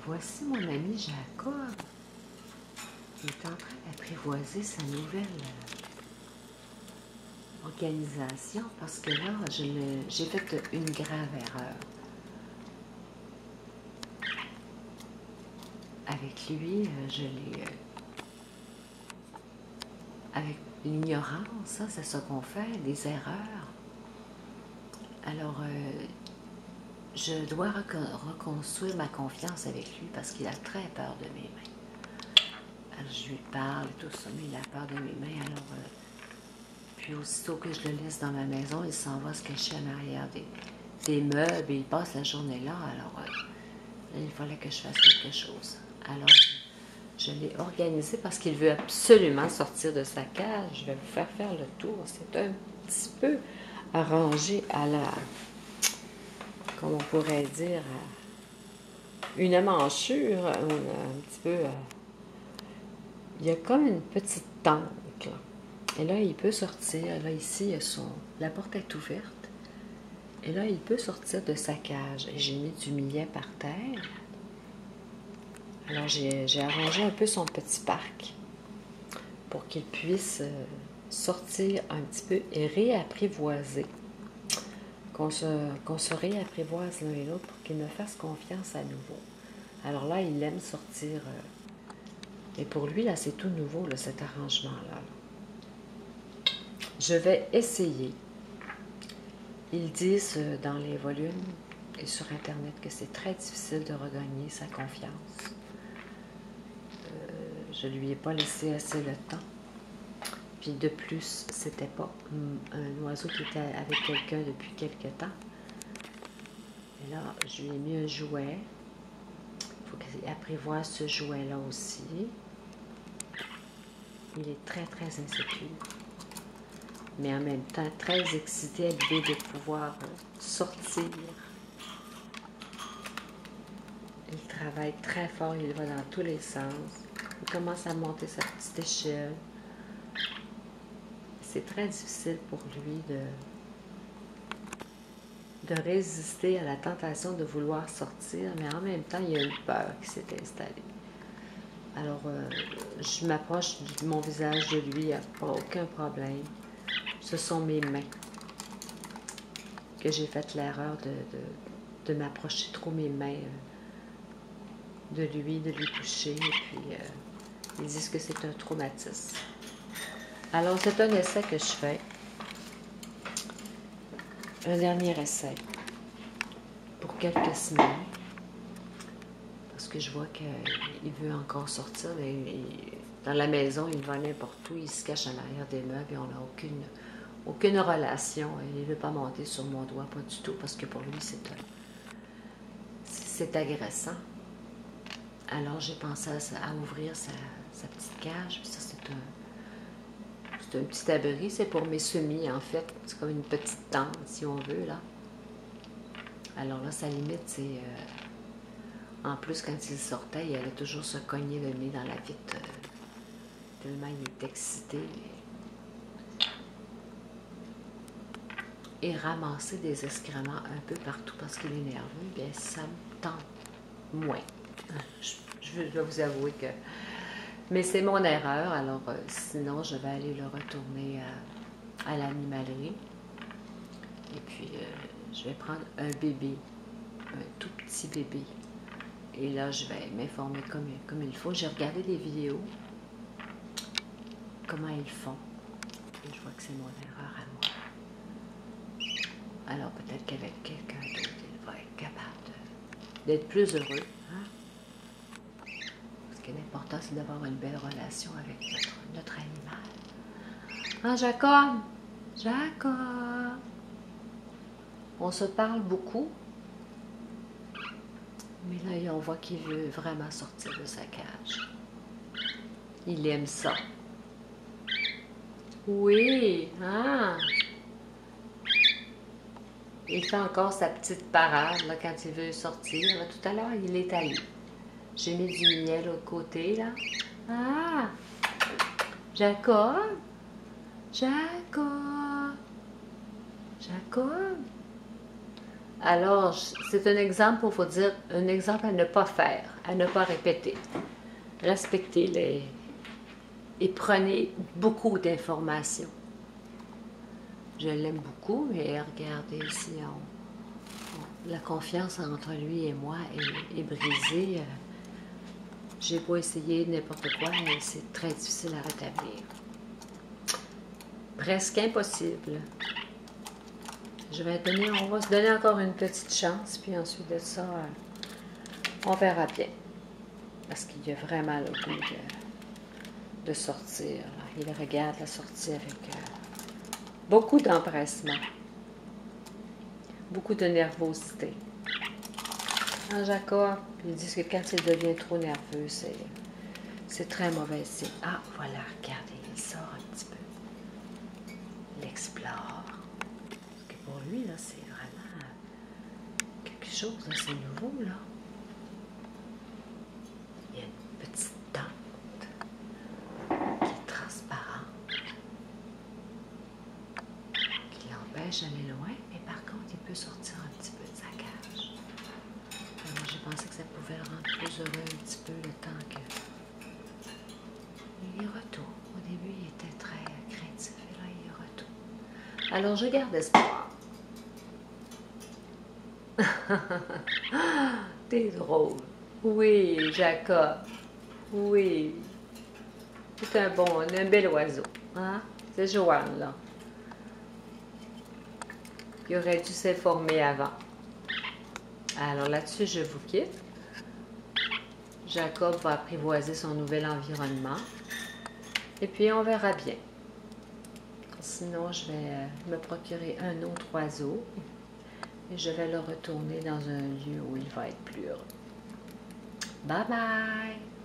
voici mon ami Jacob. Il est en train d'apprivoiser sa nouvelle organisation parce que là, j'ai fait une grave erreur. Avec lui, je l'ai... avec l'ignorance, hein, c'est ça qu'on fait, des erreurs. Alors, je dois reconstruire ma confiance avec lui parce qu'il a très peur de mes mains. Alors, je lui parle et tout ça, mais il a peur de mes mains. Alors, puis aussitôt que je le laisse dans ma maison, il s'en va se cacher en arrière des meubles et il passe la journée là. Alors, il fallait que je fasse quelque chose. Alors, je l'ai organisé parce qu'il veut absolument sortir de sa cage. Je vais vous faire le tour. C'est un petit peu arrangé à la... comme on pourrait dire, une manchure, un petit peu... il y a comme une petite tente, là. Et là, il peut sortir. Là, ici, la porte est ouverte. Et là, il peut sortir de sa cage. Et j'ai mis du millet par terre. Alors, j'ai arrangé un peu son petit parc pour qu'il puisse sortir un petit peu et réapprivoiser. Qu'on se réapprivoise l'un et l'autre pour qu'il me fasse confiance à nouveau. Alors là, il aime sortir. Et pour lui, là, c'est tout nouveau, là, cet arrangement-là. Je vais essayer. Ils disent dans les volumes et sur Internet que c'est très difficile de regagner sa confiance. Je ne lui ai pas laissé assez le temps. Puis de plus, c'était pas un oiseau qui était avec quelqu'un depuis quelque temps. Et là, je lui ai mis un jouet. Il faut qu'il apprivoise ce jouet-là aussi. Il est très, très insécure. Mais en même temps, très excité à l'idée de pouvoir sortir. Il travaille très fort, il va dans tous les sens. Il commence à monter sa petite échelle. C'est très difficile pour lui de résister à la tentation de vouloir sortir, mais en même temps, il y a une peur qui s'est installée. Alors, je m'approche de mon visage de lui, il n'y a pas aucun problème. Ce sont mes mains que j'ai fait l'erreur de m'approcher trop mes mains de lui toucher. Et puis, ils disent que c'est un traumatisme. Alors, c'est un essai que je fais. Un dernier essai pour quelques semaines. Parce que je vois qu'il veut encore sortir. Dans la maison, il va n'importe où. Il se cache en arrière des meubles et on n'a aucune relation. Il ne veut pas monter sur mon doigt, pas du tout, parce que pour lui, c'est agressant. Alors, j'ai pensé à ouvrir sa petite cage. Puis ça, c'est un petit abri. C'est pour mes semis, en fait. C'est comme une petite tente, si on veut, là. Alors là, sa limite, c'est... en plus, quand il sortait, il allait toujours se cogner le nez dans la vitre. Tellement il est excité. Et ramasser des excréments un peu partout parce qu'il est nerveux, bien, ça me tente moins. Je dois vous avouer que... Mais c'est mon erreur, alors sinon, je vais aller le retourner à l'animalerie. Et puis, je vais prendre un bébé, un tout petit bébé. Et là, je vais m'informer comme il faut. J'ai regardé des vidéos, comment ils font. Et je vois que c'est mon erreur à moi. Alors peut-être qu'avec quelqu'un d'autre, il va être capable d'être plus heureux. Hein? Ce qui est important, c'est d'avoir une belle relation avec notre animal. Ah, Jacob! Jacob! On se parle beaucoup. Mais là, on voit qu'il veut vraiment sortir de sa cage. Il aime ça. Oui, hein? Il fait encore sa petite parade là, quand il veut sortir. Là, tout à l'heure, il est allé. J'ai mis du millet de l'autre côté, là. Ah! Jacob? Jacob? Jacob? Alors, c'est un exemple pour vous dire, un exemple à ne pas faire, à ne pas répéter. Respectez-les et prenez beaucoup d'informations. Je l'aime beaucoup, mais regardez ici, la confiance entre lui et moi est brisée. J'ai beau essayer n'importe quoi, mais c'est très difficile à rétablir. Presque impossible. On va se donner encore une petite chance, puis ensuite de ça, on verra bien. Parce qu'il a vraiment le goût de sortir. Il regarde la sortie avec beaucoup d'empressement, beaucoup de nervosité. Jacob, ils disent que quand il devient trop nerveux, c'est très mauvais signe. Ah, voilà, regardez, il sort un petit peu. Il explore. Parce que pour lui, là, c'est vraiment quelque chose d'assez nouveau, là. Il y a une petite tente qui est transparente, qui l'empêche d'aller loin, mais par contre, il peut sortir un petit peu de sa cage. Alors, j'ai pensé que ça pouvait le rendre plus heureux un petit peu le temps que... Il y retourne. Au début, il était très craintif, et là, il y retourne. Alors, je garde espoir. T'es drôle. Oui, Jacob. Oui. C'est un bel oiseau. Hein? C'est Joanne, là. Il aurait dû s'informer avant. Alors là-dessus, je vous quitte. Jacob va apprivoiser son nouvel environnement. Et puis, on verra bien. Sinon, je vais me procurer un autre oiseau. Et je vais le retourner dans un lieu où il va être plus heureux. Bye bye!